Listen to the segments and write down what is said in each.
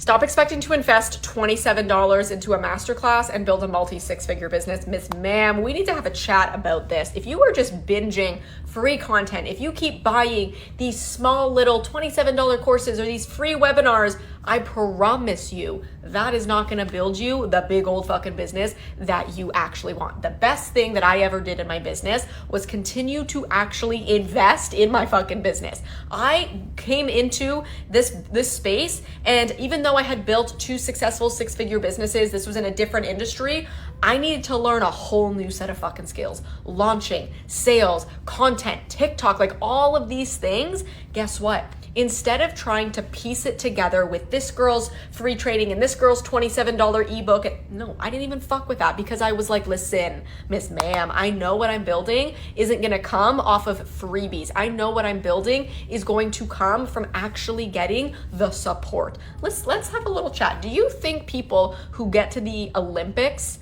Stop expecting to invest $27 into a masterclass and build a multi-six-figure business. Miss Ma'am, we need to have a chat about this. If you are just binging free content, if you keep buying these small little $27 courses or these free webinars, I promise you that is not going to build you the big old fucking business that you actually want. The best thing that I ever did in my business was continue to actually invest in my fucking business. I came into this space, and even though I had built 2 successful 6-figure businesses, this was in a different industry, I needed to learn a whole new set of fucking skills. Launching, sales, content, TikTok, like all of these things. Guess what? Instead of trying to piece it together with this girl's free trading and this girl's $27 ebook, no, I didn't even fuck with that, because I was like, listen, Miss Ma'am, I know what I'm building isn't gonna come off of freebies. I know what I'm building is going to come from actually getting the support. Let's have a little chat. Do you think people who get to the Olympics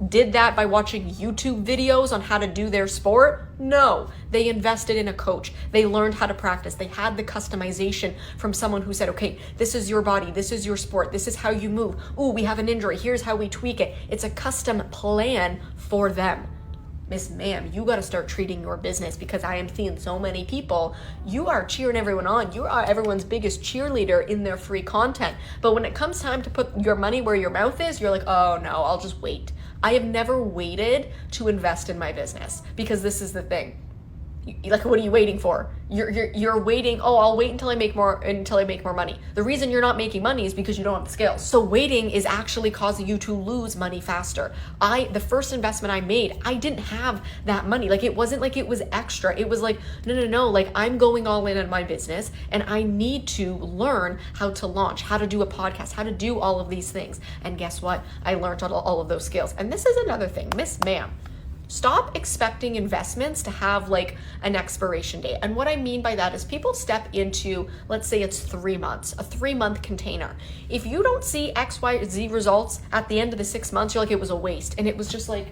did that by watching YouTube videos on how to do their sport? No, they invested in a coach. They learned how to practice. They had the customization from someone who said, okay, this is your body, this is your sport, this is how you move. Ooh, we have an injury, here's how we tweak it. It's a custom plan for them. Miss Ma'am, you got to start treating your business, because I am seeing so many people, you are cheering everyone on. You are everyone's biggest cheerleader in their free content. But when it comes time to put your money where your mouth is, you're like, oh no, I'll just wait. I have never waited to invest in my business, because this is the thing. Like, what are you waiting for? You're waiting, oh, I'll wait until I make more money. The reason you're not making money is because you don't have the skills. So waiting is actually causing you to lose money faster. The first investment I made, I didn't have that money. Like, it wasn't like it was extra. It was like, no, like, I'm going all in on my business, and I need to learn how to launch, how to do a podcast, how to do all of these things. And guess what? I learned all of those skills. And this is another thing, Miss Ma'am. Stop expecting investments to have like an expiration date. And what I mean by that is people step into, let's say it's 3 months, a 3-month container. If you don't see X, Y, Z results at the end of the 6 months, you're like, it was a waste. And it was just like,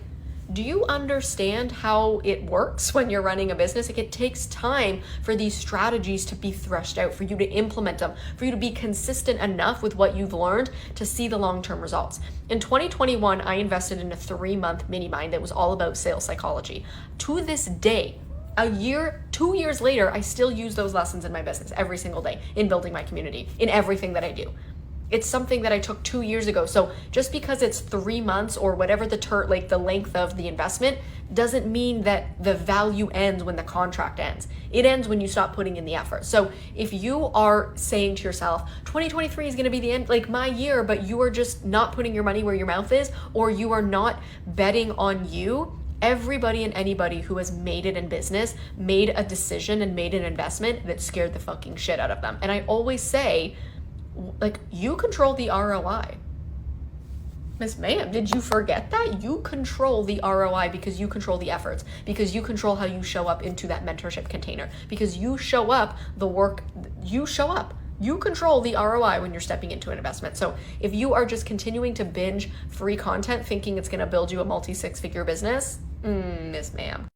do you understand how it works when you're running a business? Like, it takes time for these strategies to be threshed out, for you to implement them, for you to be consistent enough with what you've learned to see the long-term results. In 2021, I invested in a 3-month mini mind that was all about sales psychology. To this day, 2 years later, I still use those lessons in my business every single day, in building my community, in everything that I do. It's something that I took 2 years ago. So just because it's 3 months or whatever the length of the investment doesn't mean that the value ends when the contract ends. It ends when you stop putting in the effort. So if you are saying to yourself, 2023 is going to be the end, like my year, but you are just not putting your money where your mouth is, or you are not betting on you, everybody and anybody who has made it in business made a decision and made an investment that scared the fucking shit out of them. And I always say, like, you control the ROI. Miss Ma'am, did you forget that? You control the ROI because you control the efforts, because you control how you show up into that mentorship container, because you show up the work, you show up. You control the ROI when you're stepping into an investment. So if you are just continuing to binge free content thinking it's going to build you a multi-6-figure business, Miss Ma'am.